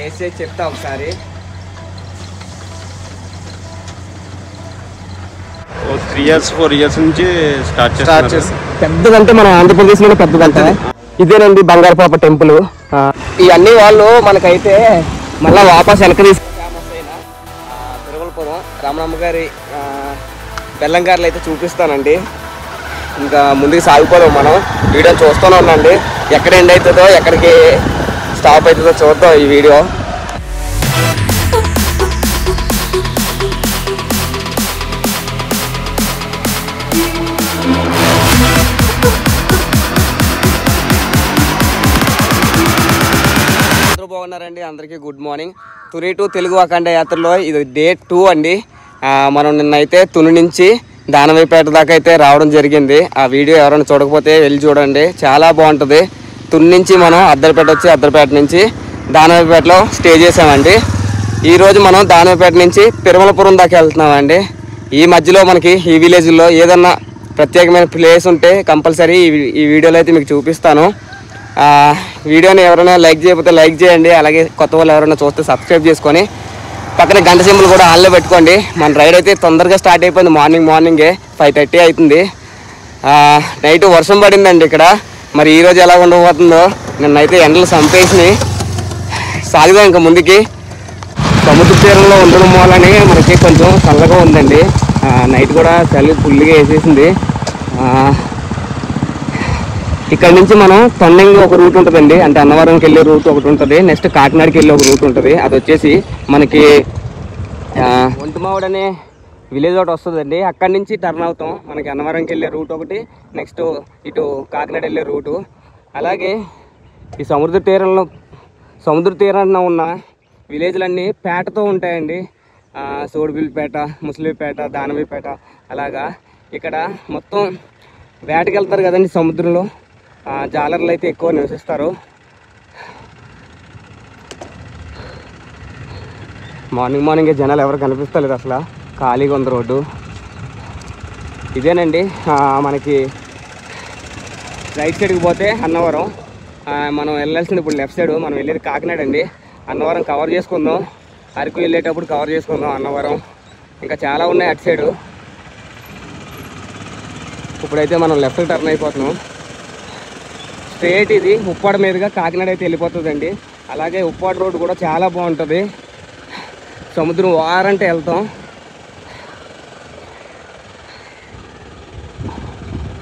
Taste చేసి చెప్తా ఒకసారి. 3 years 4 years నుంచి స్టార్ట్ చేసి పెద్దదంటే మన ఆంధ్రప్రదేశ్లోనే పెద్దదంటే ఇదేనండి బంగారుపాప టెంపుల్. ఇవన్నీ వాళ్ళు మనకైతే మళ్ళీ వాపస్ వెనక తీసుకుని ఫేమస్ అయిన తిరుమలపురం రామనమ్మ గారి బెల్లంగారులు అయితే చూపిస్తానండి. ఇంకా ముందుకు సాగిపోదాం. మనం వీడియో చూస్తూనే ఉండండి. ఎక్కడ ఎండ్ అవుతుందో ఎక్కడికి స్టాప్ అవుతుందో చూద్దాం ఈ వీడియో. బాగున్నారండి, అందరికీ good morning. Tuni to Telugu అఖండ యాత్రలో ఇది డే 2 అండి. మనం నిన్నైతే తుని నుంచి దానవైపేట దాకా అయితే రావడం జరిగింది. ఆ వీడియో ఎవరైనా చూడకపోతే వెళ్ళి చూడండి, చాలా బాగుంటుంది. తుని నుంచి మనం అద్దరిపేట వచ్చి అద్దరిపేట నుంచి దానవైపేటలో స్టే చేసామండి. ఈరోజు మనం దానవైపేట నుంచి తిరుమలపురం దాకా వెళ్తున్నామండి. ఈ మధ్యలో మనకి ఈ విలేజ్లో ఏదన్నా ప్రత్యేకమైన ప్లేస్ ఉంటే కంపల్సరీ ఈ వీడియోలో అయితే మీకు చూపిస్తాను. వీడియోని ఎవరైనా లైక్ చేయకపోతే లైక్ చేయండి. అలాగే కొత్త వాళ్ళు ఎవరైనా చూస్తే సబ్స్క్రైబ్ చేసుకొని పక్కన గంట సింబల్ కూడా ఆన్లో పెట్టుకోండి. మన రైడ్ అయితే తొందరగా స్టార్ట్ అయిపోయింది. మార్నింగే 5:30 అవుతుంది. నైట్ వర్షం పడిందండి ఇక్కడ. మరి ఈరోజు ఎలా ఉండబోతుందో. నిన్నైతే ఎండలు చంపేసి సాగుదాం ఇంకా ముందుకి. సముద్ర తీరంలో ఉండడం మూలని మనకి కొంచెం చల్లగా ఉందండి. నైట్ కూడా చలి ఫుల్గా వేసేసింది. ఇక్కడ నుంచి మనం తొండంగి ఒక రూట్ ఉంటుందండి, అంటే అన్నవరంకి వెళ్ళే రూట్ ఒకటి ఉంటుంది. నెక్స్ట్ కాకినాడకి వెళ్ళే ఒక రూట్ ఉంటుంది. అది వచ్చేసి మనకి ఒంటిమావుడు అనే విలేజ్ ఒకటి వస్తుందండి. అక్కడి నుంచి టర్న్ అవుతాం. మనకి అన్నవరంకి వెళ్ళే రూట్ ఒకటి, నెక్స్ట్ ఇటు కాకినాడ వెళ్ళే రూటు. అలాగే ఈ సముద్ర తీరాన ఉన్న విలేజ్లన్నీ పేటతో ఉంటాయండి. సోడిబిల్లిపేట, ముసలిపేట, దానవీపేట. అలాగా ఇక్కడ మొత్తం వేటకి వెళ్తారు కదండి సముద్రంలో. జాలర్లు అయితే ఎక్కువ నివసిస్తారు. మార్నింగే జనాలు ఎవరు కనిపిస్తలేరు, అసలు ఖాళీగా ఉంది రోడ్డు. ఇదేనండి మనకి రైట్ సైడ్కి పోతే అన్నవరం. మనం వెళ్ళాల్సింది ఇప్పుడు లెఫ్ట్ సైడ్. మనం వెళ్ళేది కాకినాడ అండి. అన్నవరం కవర్ చేసుకుందాం, అరకు వెళ్ళేటప్పుడు కవర్ చేసుకుందాం అన్నవరం. ఇంకా చాలా ఉన్నాయి అటు సైడు. ఇప్పుడైతే మనం లెఫ్ట్ టర్న్ అయిపోతున్నాం. స్ట్రేట్ ఇది ఉప్పాడ మీదుగా కాకినాడ అయితే వెళ్ళిపోతుందండి. అలాగే ఉప్పాడ రోడ్డు కూడా చాలా బాగుంటుంది. సముద్రం వారంటే వెళ్తాం.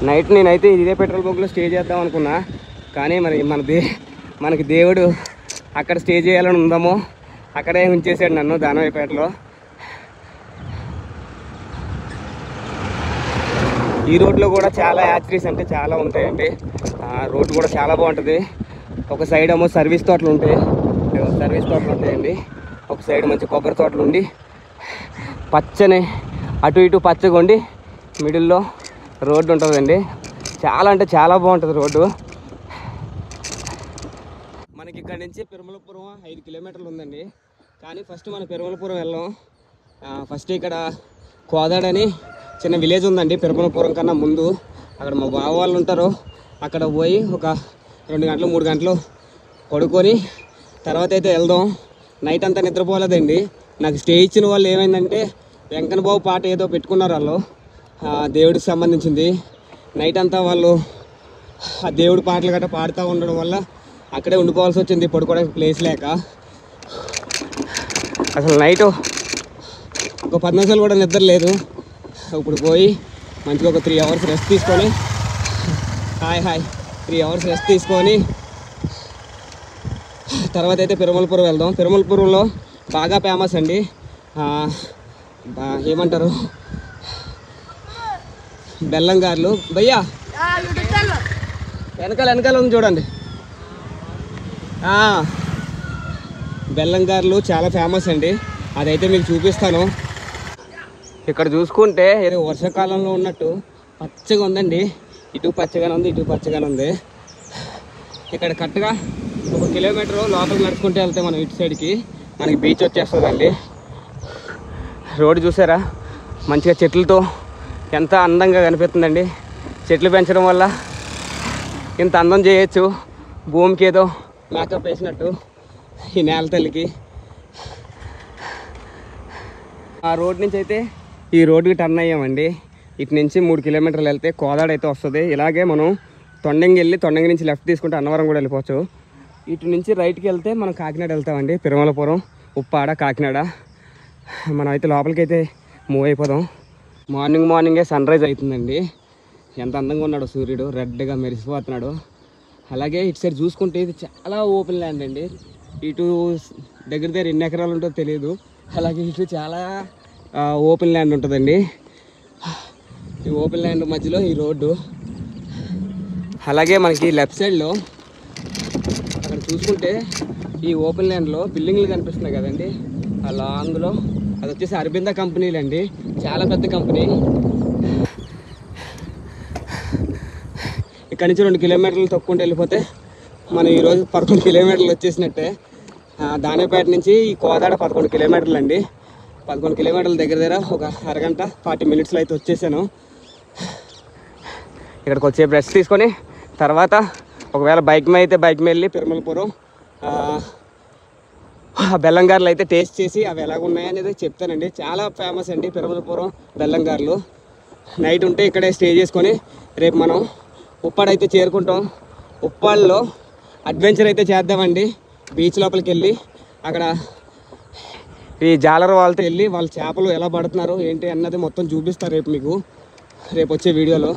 నైట్ నేనైతే ఇదే పెట్రోల్ బంక్లో స్టే చేద్దాం అనుకున్నా, కానీ మరి మనకి దేవుడు అక్కడ స్టే చేయాలని ఉందామో అక్కడే ఉంచేసాడు నన్ను దానవైపేటలో. ఈ రోడ్లో కూడా చాలా యాక్సిడెంట్స్ అంటే చాలా ఉంటాయండి. రోడ్డు కూడా చాలా బాగుంటుంది. ఒక సైడ్ ఏమో సర్వీస్ తోటలు ఉంటాయండి. ఒక సైడ్ మంచి కొబ్బరి తోటలు ఉండి పచ్చని అటు ఇటు పచ్చగా ఉండి మిడిల్లో రోడ్డు ఉంటుందండి. చాలా అంటే చాలా బాగుంటుంది రోడ్డు. మనకి ఇక్కడ నుంచి తిరుమలపురం 5 కిలోమీటర్లు ఉందండి. కానీ ఫస్ట్ మనం తిరుమలపురం వెళ్ళాం. ఫస్ట్ ఇక్కడ కోదాడని చిన్న విలేజ్ ఉందండి తిరుమలపురం కన్నా ముందు. అక్కడ మా బావ వాళ్ళు ఉంటారు. అక్కడ పోయి ఒక 2 గంటలు 3 గంటలు పడుకొని తర్వాత అయితే వెళ్దాం. నైట్ అంతా నిద్రపోలేదండి. నాకు స్టే ఇచ్చిన వాళ్ళు ఏమైందంటే వెంకన్న బాబు పాట ఏదో పెట్టుకున్నారు వాళ్ళు, దేవుడికి సంబంధించింది. నైట్ అంతా వాళ్ళు ఆ దేవుడి పాటలు గట్రా పాడుతూ ఉండడం వల్ల అక్కడే ఉండిపోవాల్సి వచ్చింది, పడుకోవడానికి ప్లేస్ లేక. అసలు నైట్ ఒక 10 నిమిషాలు కూడా నిద్ర లేదు. ఇప్పుడు పోయి మంచిగా ఒక 3 అవర్స్ రెస్ట్ తీసుకొని 3 అవర్స్ రెస్ట్ తీసుకొని తర్వాత అయితే తిరుమలపురం వెళ్దాం. తిరుమలపురంలో బాగా ఫేమస్ అండి, ఏమంటారు, బెల్లంగారులు. భయ్యా వెనకాల ఉంది చూడండి. బెల్లంగారులు చాలా ఫేమస్ అండి. అదైతే మీకు చూపిస్తాను. ఇక్కడ చూసుకుంటే ఏదో వర్షాకాలంలో ఉన్నట్టు పచ్చగా ఉందండి. ఇటు పచ్చగానే ఉంది, ఇటు పచ్చగానే ఉంది. ఇక్కడ కరెక్ట్గా 1 కిలోమీటర్ లోపలికి నడుచుకుంటే వెళ్తే మనం ఇటు సైడ్కి మనకి బీచ్ వచ్చేస్తుందండి. రోడ్డు చూసారా మంచిగా చెట్లతో ఎంత అందంగా కనిపిస్తుందండి. చెట్లు పెంచడం వల్ల ఇంత అందం చేయొచ్చు. భూమికి ఏదో మేకప్ వేసినట్టు ఈ నేల తల్లికి. ఆ రోడ్ నుంచి అయితే ఈ రోడ్డుకి టర్న్ అయ్యామండి. ఇటు నుంచి 3 కిలోమీటర్లు వెళ్తే కోదాడ అయితే వస్తుంది. ఇలాగే మనం తొండంగి వెళ్ళి తొండంగి నుంచి లెఫ్ట్ తీసుకుంటే అన్నవరం కూడా వెళ్ళిపోవచ్చు. ఇటు నుంచి రైట్కి వెళ్తే మనం కాకినాడ వెళ్తామండి. పెరుమలపురం, ఉప్పాడ, కాకినాడ. మనం అయితే లోపలికి అయితే మూవ్ అయిపోదాం. మార్నింగే సన్ రైజ్ అవుతుందండి. ఎంత అందంగా ఉన్నాడు సూర్యుడు, రెడ్గా మెరిసిపోతున్నాడు. అలాగే ఇటు సైడ్ చూసుకుంటే ఇది చాలా ఓపెన్ ల్యాండ్ అండి. ఇటు దగ్గర ఎన్ని ఎకరాలు ఉంటుందో తెలియదు. అలాగే ఇటు చాలా ఓపెన్ ల్యాండ్ ఉంటుందండి. ఈ ఓపెన్ ల్యాండ్ మధ్యలో ఈ రోడ్డు. అలాగే మనకి లెఫ్ట్ సైడ్లో అక్కడ చూసుకుంటే ఈ ఓపెన్ ల్యాండ్లో బిల్డింగ్లు కనిపిస్తున్నాయి కదండి. ఆ లాంగ్లో అది వచ్చేసి అరబింద కంపెనీలు అండి. చాలా పెద్ద కంపెనీ. ఇక్కడ నుంచి 2 కిలోమీటర్లు తొక్కుంటూ వెళ్ళిపోతే మనం ఈరోజు 11 కిలోమీటర్లు వచ్చేసినట్టే. దానేపేట నుంచి ఈ కోదాడ 11 కిలోమీటర్లు అండి. 11 కిలోమీటర్ల దగ్గర ఒక అరగంట 40 మినిట్స్లో అయితే వచ్చేసాను. ఇక్కడికి వచ్చే రెస్ట్ తీసుకొని తర్వాత ఒకవేళ బైక్ మీద అయితే బైక్ మీద వెళ్ళి పెరుమలపురం బెల్లంగారులు అయితే టేస్ట్ చేసి అవి ఎలాగున్నాయనేది చెప్తానండి. చాలా ఫేమస్ అండి పెరుమలపురం బెల్లంగారులు. నైట్ ఉంటే ఇక్కడే స్టే చేసుకొని రేపు మనం ఉప్పాడైతే చేరుకుంటాం. ఉప్పాడలో అడ్వెంచర్ అయితే చేద్దామండి. బీచ్ లోపలికి వెళ్ళి అక్కడ ఈ జాలర్ వాళ్ళతో వెళ్ళి వాళ్ళ చేపలు ఎలా పడుతున్నారు ఏంటి అన్నది మొత్తం చూపిస్తారు రేపు మీకు, రేపు వచ్చే వీడియోలో.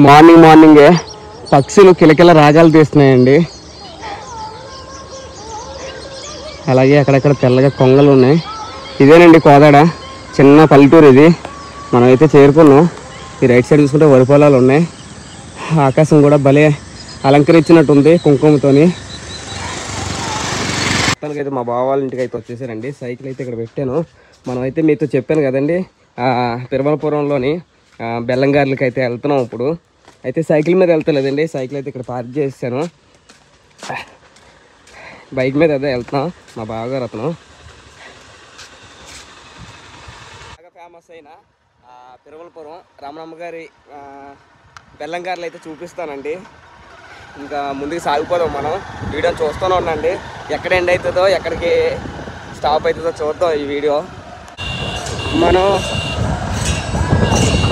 మార్నింగే పక్షులు కిలకిల రాగాలు తీస్తున్నాయండి. అలాగే అక్కడక్కడ తెల్లగా కొంగలు ఉన్నాయి. ఇదేనండి కోదాడ, చిన్న పల్లెటూరు ఇది. మనమైతే చేరుకున్నాం. ఈ రైట్ సైడ్ చూసుకుంటే వరి పొలాలు ఉన్నాయి. ఆకాశం కూడా భలే అలంకరించినట్టుంది కుంకుమతోని. మొత్తానికైతే మా బావ వాళ్ళ ఇంటికి అయితే వచ్చేసారండి. సైకిల్ అయితే ఇక్కడ పెట్టాను. మనమైతే మీతో చెప్పాను కదండి పెరుమలపురంలోని బెల్లంగారులకి అయితే వెళ్తున్నాం. ఇప్పుడు అయితే సైకిల్ మీద వెళ్తలేదండి. సైకిల్ అయితే ఇక్కడ పార్క్ చేసాను. బైక్ మీద అదే వెళ్తున్నాం. మా బావగారు అతను బాగా ఫేమస్ అయిన పెరుమలపురం రామనమ్మ గారి బెల్లంగారులు అయితే చూపిస్తానండి. ఇంకా ముందుకు సాగిపోదాం. మనం వీడియో చూస్తూనే ఉండండి. ఎక్కడ ఎండ్ అవుతుందో ఎక్కడికి స్టాప్ అవుతుందో చూద్దాం ఈ వీడియో. మనం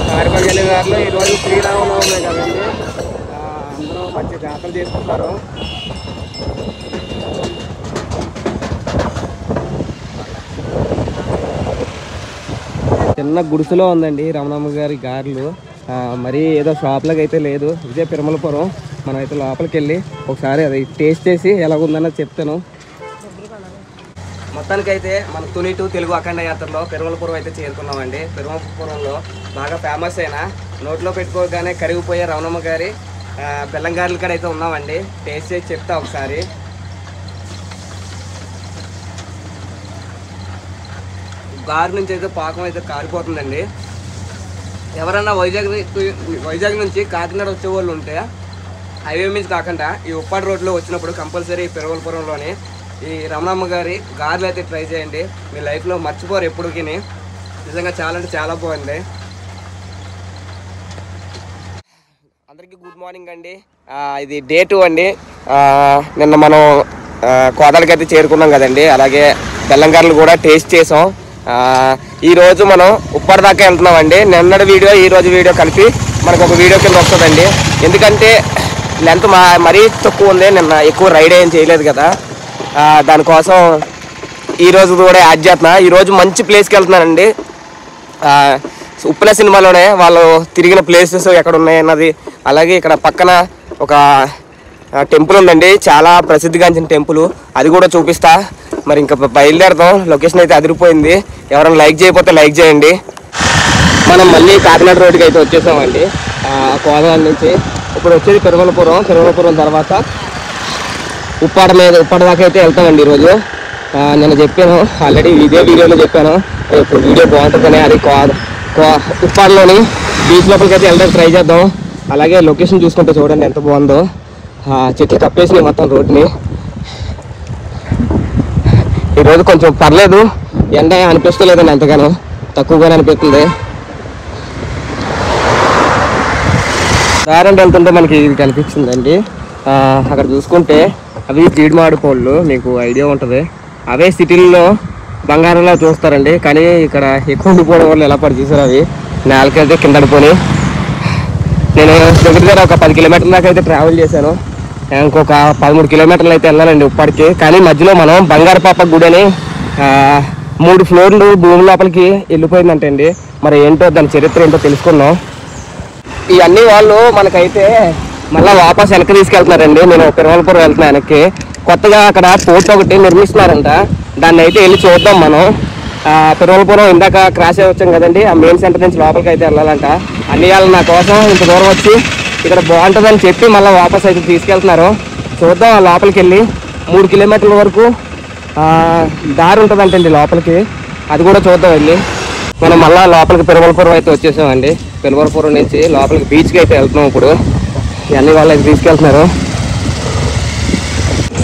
తాడిపల్లి గారిలో ఈరోజు శ్రీరామనవమి కదండి. అందరూ మంచి జాతర చేసుకుంటారు. చిన్న గుడిసెలో ఉందండి రమణమ్మ గారి గారెలు. మరి ఏదో షాప్లాగా అయితే లేదు. ఇదే పెరుమలపురం. మనం అయితే లోపలికి వెళ్ళి ఒకసారి అది టేస్ట్ చేసి ఎలాగుందన్నది చెప్తాను. మొత్తానికైతే మన తుని టు తెలుగు అఖండ యాత్రలో పెరుమలపురం అయితే చేరుకున్నామండి. పెరుమలపురంలో బాగా ఫేమస్ అయిన నోట్లో పెట్టుకోగానే కరిగిపోయే రమణమ్మ గారి బెల్లంగారుల కాడ అయితే ఉన్నామండి. టేస్ట్ చేసి చెప్తా ఒకసారి. గారు నుంచి అయితే పాకం అయితే కారిపోతుందండి. ఎవరన్నా వైజాగ్ నుంచి కాకినాడ వచ్చే వాళ్ళు ఉంటే హైవే మీద కాకుండా ఈ ఉప్పాడ రోడ్లో వచ్చినప్పుడు కంపల్సరీ పెరుమలపురంలోని ఈ రమణమ్మ గారి గారెలు అయితే ట్రై చేయండి. మీ లైఫ్లో మర్చిపోరు ఎప్పటికీ. నిజంగా చాలా అంటే చాలా బాగుంది. అందరికీ గుడ్ మార్నింగ్ అండి. ఇది డే 2 అండి. నిన్న మనం కోదాడకి అయితే చేరుకున్నాం కదండి. అలాగే బెల్లంగారులు కూడా టేస్ట్ చేసాం. ఈరోజు మనం ఉప్పాడ దాకా వెళ్తున్నామండి. నిన్నటి వీడియో ఈరోజు వీడియో కలిపి మనకు ఒక వీడియో కింద వస్తుందండి. ఎందుకంటే లెంత్ మరీ తక్కువ ఉంది. నిన్న ఎక్కువ రైడ్ ఏం చేయలేదు కదా, దానికోసం ఈరోజు కూడా యాడ్ చేస్తున్నా. ఈరోజు మంచి ప్లేస్కి వెళ్తున్నానండి. ఉప్పెన సినిమాలోనే వాళ్ళు తిరిగిన ప్లేసెస్ ఎక్కడ ఉన్నాయి అన్నది. అలాగే ఇక్కడ పక్కన ఒక టెంపుల్ ఉందండి, చాలా ప్రసిద్ధిగాంచిన టెంపుల్, అది కూడా చూపిస్తా. మరి ఇంకా బయలుదేరదాం. లొకేషన్ అయితే అదిరిపోయింది. ఎవరైనా లైక్ చేయకపోతే లైక్ చేయండి. మనం మళ్ళీ కాకినాడ రోడ్డుకి అయితే వచ్చేసామండి కోదాడ నుంచి. ఇప్పుడు వచ్చేది పెరుమలపురం తర్వాత ఉప్పాడ దాకా అయితే వెళ్తామండి ఈరోజు. నేను చెప్పాను ఆల్రెడీ, ఇదే వీడియోలో చెప్పాను. ఇప్పుడు వీడియో బాగుంటుందని. అది ఉప్పాడలోని బీచ్ లోపలికి అయితే వెళ్ళడానికి ట్రై చేద్దాం. అలాగే లొకేషన్ చూసుకుంటే చూడండి ఎంత బాగుందో. చెట్లు కప్పేసినాయి మొత్తం రోడ్ని. ఈరోజు కొంచెం పర్లేదు, ఎండ అనిపిస్తలేదండి అంతగానో, తక్కువగానే అనిపిస్తుంది. దారంటే వెళ్తుంటే మనకి ఇది కనిపించిందండి. అక్కడ చూసుకుంటే అవి జీడిమాడు పళ్ళు, మీకు ఐడియా ఉంటుంది. అవే సిటీల్లో బంగారంలో చూస్తారండి, కానీ ఇక్కడ ఎక్కువ ఉండిపోవడం వల్ల ఎలా పడిచేసారు అవి నేలకైతే కింద పడిపోయి. నేను దగ్గర ఒక 10 కిలోమీటర్ల దాకా అయితే ట్రావెల్ చేశాను. ఇంకొక 13 కిలోమీటర్లు అయితే వెళ్ళాలండి ఉప్పటికి. కానీ మధ్యలో మనం బంగారపాప గుడి అని 3 ఫ్లోర్లు భూమి లోపలికి వెళ్ళిపోయిందంటే అండి. మరి ఏంటో దాని చరిత్ర ఏంటో తెలుసుకున్నాం. ఇవన్నీ వాళ్ళు మనకైతే మళ్ళీ వాపస్ వెనక్కి తీసుకెళ్తున్నారండి. నేను పెరవలపురం వెళ్తున్నాను వెనక్కి. కొత్తగా అక్కడ పోర్ట్ ఒకటి నిర్మిస్తున్నారంట, దాన్ని అయితే వెళ్ళి చూద్దాం మనం. పెరవలపురం ఇందాక క్రాస్ అయ్యి వచ్చాం కదండి, ఆ మెయిన్ సెంటర్ నుంచి లోపలికి అయితే వెళ్ళాలంట. అన్ని వాళ్ళు నా కోసం ఇంత దూరం వచ్చి ఇక్కడ బాగుంటుందని చెప్పి మళ్ళీ వాపస్ అయితే తీసుకెళ్తున్నారు. చూద్దాం. ఆ లోపలికి వెళ్ళి 3 కిలోమీటర్ల వరకు దారి ఉంటుందంటండి లోపలికి, అది కూడా చూద్దాం వెళ్ళి. మనం మళ్ళీ లోపలికి పెరవలపురం అయితే వచ్చేసామండి. పెరవలపురం నుంచి లోపలికి బీచ్కి అయితే వెళ్తున్నాం. ఇప్పుడు ఇవన్నీ వాళ్ళు అయితే తీసుకెళ్తున్నారు.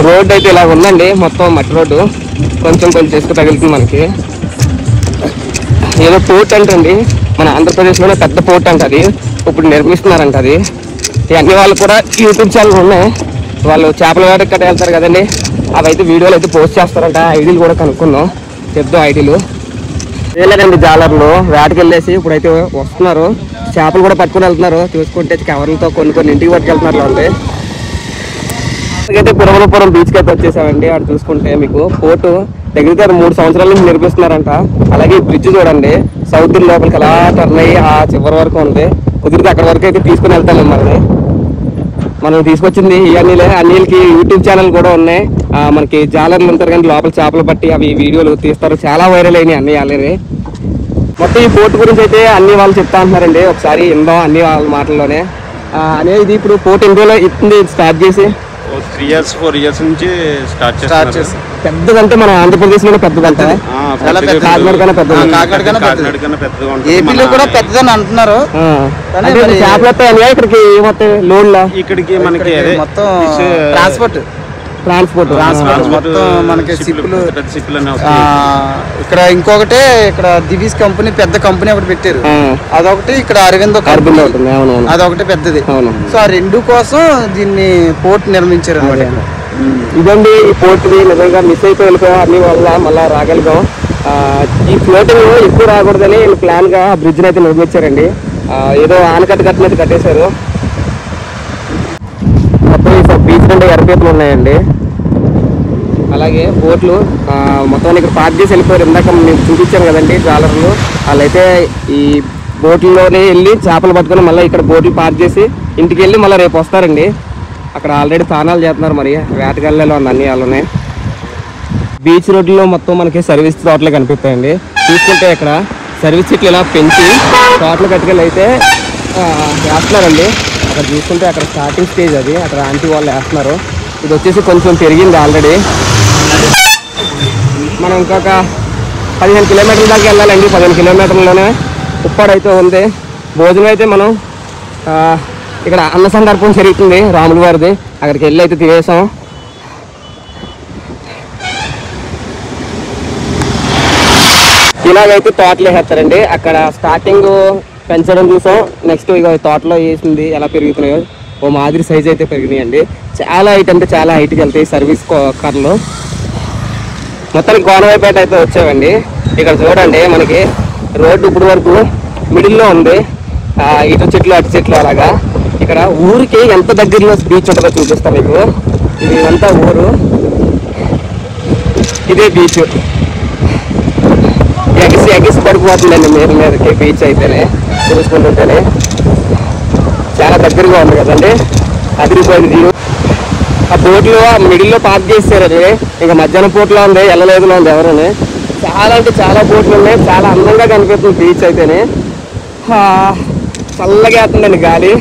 రోడ్డు అయితే ఇలా ఉందండి, మొత్తం మట్టి రోడ్డు, కొంచెం ఇసుక తగులుతుంది మనకి. ఏదో పోర్ట్ అంటండి, మన ఆంధ్రప్రదేశ్లోనే పెద్ద పోర్ట్ అంట, అది ఇప్పుడు నిర్మిస్తున్నారంట. అది ఇవన్నీ వాళ్ళు కూడా యూట్యూబ్ ఛానల్ ఉన్నాయి, వాళ్ళు చేపల వేటకి కట్ట వెళ్తారు కదండి, అవి అయితే వీడియోలు అయితే పోస్ట్ చేస్తారంట. ఐడీలు కూడా కనుక్కుందాం, చెప్దాం ఐడీలు. లేదండి, జాలర్లు వేటకి వెళ్ళేసి ఇప్పుడైతే వస్తున్నారు, చేపలు కూడా పట్టుకుని వెళ్తున్నారు. చూసుకుంటే కవర్లతో కొన్ని ఇంటికి పట్టుకెళ్తున్నారు వాళ్ళు. అయితే పెరవలపురం బీచ్కి అయితే వచ్చేసామండి. అక్కడ చూసుకుంటే మీకు పోర్టు దగ్గర 3 సంవత్సరాల నుంచి నిర్మిస్తున్నారంట. అలాగే బ్రిడ్జ్ చూడండి, సౌత్ లోపలికి అలా టర్న్ అయ్యి ఆ చివరి వరకు ఉంది. కుదిరితే అక్కడ వరకు అయితే తీసుకుని వెళ్తాను మిమ్మల్ని. మనం తీసుకొచ్చింది ఈ అన్నిలకి యూట్యూబ్ ఛానల్ కూడా ఉన్నాయి. మనకి జాలర్లు ఉంటారు కానీ లోపల చేపలు పట్టి అవి వీడియోలు తీస్తారు, చాలా వైరల్ అయినాయి అన్ని ఆల్రెడీ. మొత్తం ఈ పోర్ట్ గురించి అయితే అన్ని వాళ్ళు చెప్తా అంటున్నారండి, ఒకసారి ఇందాం అన్ని వాళ్ళ మాటల్లోనే. అనేది ఇప్పుడు పోర్ట్ ఇండియాలో ఇస్తుంది స్టార్ట్ చేసి 3 years 4 years నుంచి స్టార్ట్ చేసి పెద్దదంటే మన ఆంధ్రప్రదేశ్ లోనే పెద్దదంట, కాకినాడ కన్నా పెద్దగా ఏపీలో కూడా పెద్దదని అంటున్నారు. చేపలు వస్తాయి ఇక్కడికి, ఏమొస్తాయి లోడ్లా ఇక్కడికి మనకి మొత్తం ట్రాన్స్పోర్ట్ మొత్తం మనకి సిప్పులు. ఇక్కడ ఇంకొకటి ఇక్కడ దివీస్ కంపెనీ పెద్ద కంపెనీ ఒకటి పెట్టారు, అదొకటి. ఇక్కడ అరవిందో కంపెనీ అదొకటి పెద్దది. సో ఆ 2 కోసం దీన్ని పోర్ట్ నిర్మించారు అనమాట. ఇదండి ఈ పోర్ట్. నిజంగా మిస్ అయిపోయి వెళ్ళిపోయాం అన్ని వల్ల, మళ్ళీ రాగలిగాం. ఈ ఫ్లోటింగ్ ఎక్కువ రాకూడదని ప్లాన్ గా బ్రిడ్జ్ అయితే నిర్మించారండి. ఏదో ఆనకట్ట కట్టినట్టు కట్టేశారు. మొత్తం బీచ్ నుండి ఎరపేపులు ఉన్నాయండి. అలాగే బోట్లు మొత్తం ఇక్కడ పార్క్ చేసి వెళ్ళిపోయారు. ఇందాక మేము చూపించాను కదండి జాలర్లు, వాళ్ళైతే ఈ బోట్లలోనే వెళ్ళి చేపలు పట్టుకొని మళ్ళీ ఇక్కడ బోట్లు పార్క్ చేసి ఇంటికి వెళ్ళి మళ్ళీ రేపు వస్తారండి. అక్కడ ఆల్రెడీ స్నానాలు చేస్తున్నారు, మరి వేటగాళ్ళలో ఉంది అన్ని వాళ్ళనే. బీచ్ రోడ్లో మొత్తం మనకి సర్వీస్ తోటలే కనిపిస్తాయండి. చూసుకుంటే ఇక్కడ సర్వీస్ చెట్లు ఇలా పెంచి తోటలు కట్టుకెళ్ళి అయితే వేస్తున్నారండి. అక్కడ చూసుకుంటే అక్కడ స్టార్టింగ్ స్టేజ్ అది, అక్కడ ఆంటీ వాళ్ళు వేస్తున్నారు. ఇది వచ్చేసి కొంచెం పెరిగింది ఆల్రెడీ. మనం ఇంకొక 15 కిలోమీటర్ల దాకా వెళ్ళాలండి. 15 కిలోమీటర్లలోనే ఉప్పాడు అయితే ఉంది. భోజనం అయితే మనం ఇక్కడ అన్న సందర్భం జరుగుతుంది రాముల వారిది, అక్కడికి వెళ్ళి అయితే తినేసాం. ఇలాగైతే తోటలు వేస్తారండి. అక్కడ స్టార్టింగ్ పెంచడం చూసాం, నెక్స్ట్ ఇక తోటలో వేసింది ఎలా పెరుగుతున్నాయో ఓ మాదిరి సైజ్ అయితే పెరిగినాయండి. చాలా హైట్ అంటే చాలా హైట్కి వెళ్తాయి సర్వీస్ కార్లు. మొత్తానికి కోనవాయిపేట అయితే వచ్చామండి. ఇక్కడ చూడండి మనకి రోడ్డు ఇప్పుడు వరకు మిడిల్లో ఉంది, ఇటు చెట్లు అటు చెట్లు అలాగా. ఇక్కడ ఊరికి ఎంత దగ్గరలో బీచ్ ఉంటుందో చూపిస్తాను మీకు. ఇది అంతా ఊరు, ఇదే బీచ్. ఎగిసి పడిపోతుందండి మీదకి బీచ్ అయితేనే, చూసుకుంటుంటేనే చాలా దగ్గరగా ఉంది కదండి. అదిరిపోయింది వ్యూ. ఆ బోట్లో మిడిల్లో పార్క్ చేశారు, అది ఇంకా మధ్యాహ్నం పూటలో ఉంది, వెళ్ళలేదు ఉంది ఎవరని. చాలా అంటే చాలా బోట్లు ఉన్నాయి, చాలా అందంగా కనిపిస్తుంది బీచ్ అయితేనే. చల్లగా వేస్తుందండి గాలి.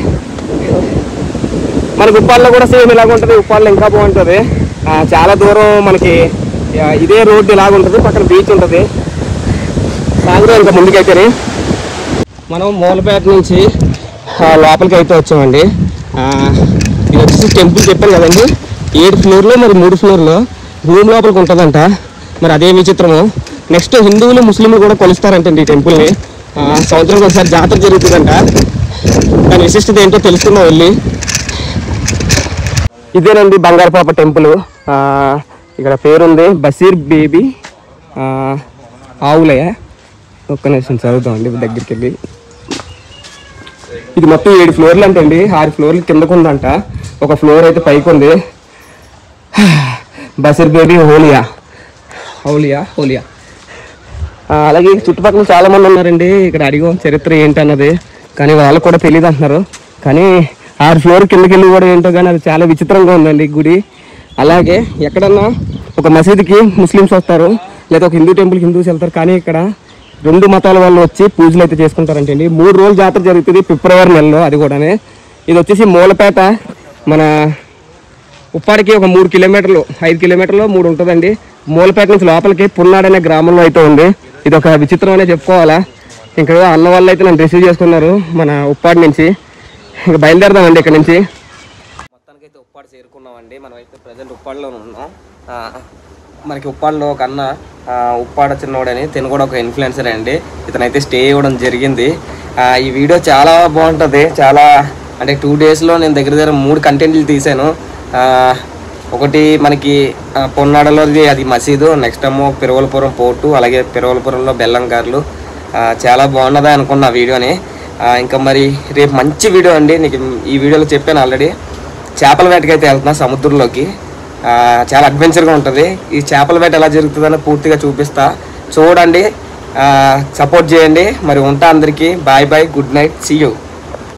మనకి ఉప్పాల్లో కూడా సేమ్ ఇలాగ ఉంటుంది, ఉప్పాల్లో ఇంకా బాగుంటుంది. చాలా దూరం మనకి ఇదే రోడ్డు ఇలాగ ఉంటుంది, పక్కన బీచ్ ఉంటుంది. సాయంత్రం ఇంకా ముందుకైతేనే మనం మూలపేట నుంచి లోపలికి అయితే వచ్చామండి. ఇది వచ్చేసి టెంపుల్ చెప్పాను కదండి, 7 ఫ్లోర్లో మరి 3 ఫ్లోర్లో రూమ్ లోపలికి ఉంటుందంట. మరి అదే విచిత్రము. నెక్స్ట్ హిందువులు ముస్లింలు కూడా కొలుస్తారంటండి ఈ టెంపుల్ని. సంవత్సరానికి ఒకసారి జాతర జరుగుతుందంట, దాని విశిష్టత ఏంటో తెలుసుకుందాం వెళ్ళి. ఇదేనండి బంగారపాప టెంపుల్. ఇక్కడ పేరుంది బషీర్ బేబీ ఆవులయ. ఒక్క నిమిషం చదువుతామండి దగ్గరికి వెళ్ళి. ఇది మొత్తం 7 ఫ్లోర్లు అంటండి. 6 ఫ్లోర్లు కిందకు ఉందంట, ఒక ఫ్లోర్ అయితే పైకి ఉంది. బషీర్ బేబీ హోలియా. అలాగే చుట్టుపక్కల చాలా మంది ఉన్నారండి. ఇక్కడ అడిగాం చరిత్ర ఏంటన్నది, కానీ వాళ్ళకు కూడా తెలియదు అంటున్నారు. కానీ 6 ఫ్లోర్ కిందకి వెళ్ళి కూడా ఏంటో కానీ అది చాలా విచిత్రంగా ఉందండి గుడి. అలాగే ఎక్కడన్నా ఒక మసీదుకి ముస్లిమ్స్ వస్తారు, లేదా ఒక హిందూ టెంపుల్కి హిందూస్ వెళ్తారు. కానీ ఇక్కడ 2 మతాల వాళ్ళు వచ్చి పూజలు అయితే చేసుకుంటారంటండి. 3 రోజులు జాతర జరుగుతుంది ఫిబ్రవరి నెలలో. అది కూడానే ఇది వచ్చేసి మూలపేట, మన ఉప్పాడికి ఒక 3 కిలోమీటర్లు 5 కిలోమీటర్లు 3 ఉంటుందండి. మూలపేట నుంచి లోపలికి పున్నాడు అనే గ్రామంలో అయితే ఉంది. ఇది ఒక విచిత్రం అనే చెప్పుకోవాలా. ఇంకా అన్న వాళ్ళు అయితే నన్ను రిసీవ్ చేసుకున్నారు మన ఉప్పాడి నుంచి. ఇంకా బయలుదేరదామండి ఇక్కడ నుంచి. మొత్తానికి అయితే ఉప్పాడు చేరుకున్నామండి. మనం అయితే ప్రజెంట్ ఉప్పాడులోనే ఉన్నాం. మనకి ఉప్పాడులో ఒక అన్న ఉప్పాడ చిన్నోడని తిను కూడా ఒక ఇన్ఫ్లుయెన్సర్ అండి. ఇతనైతే స్టే ఇవ్వడం జరిగింది. ఈ వీడియో చాలా బాగుంటుంది. చాలా అంటే 2 డేస్లో నేను దగ్గర 3 కంటెంట్లు తీసాను. ఒకటి మనకి పొన్నాడలోది అది మసీదు, నెక్స్ట్ ఏమో పిరవలపురం పోర్టు, అలాగే పిరవలపురంలో బెల్లంగారులు. చాలా బాగున్నదా అనుకున్న వీడియోని. ఇంకా మరి రేపు మంచి వీడియో అండి. నీకు ఈ వీడియోలో చెప్పాను ఆల్రెడీ. చేపల వేటకి అయితే వెళ్తున్నా సముద్రంలోకి. చాలా అడ్వెంచర్గా ఉంటుంది. ఈ చేపల వేట ఎలా జరుగుతుందని పూర్తిగా చూపిస్తా, చూడండి, సపోర్ట్ చేయండి. మరి ఉంటా అందరికీ. Bye bye, good night, see you.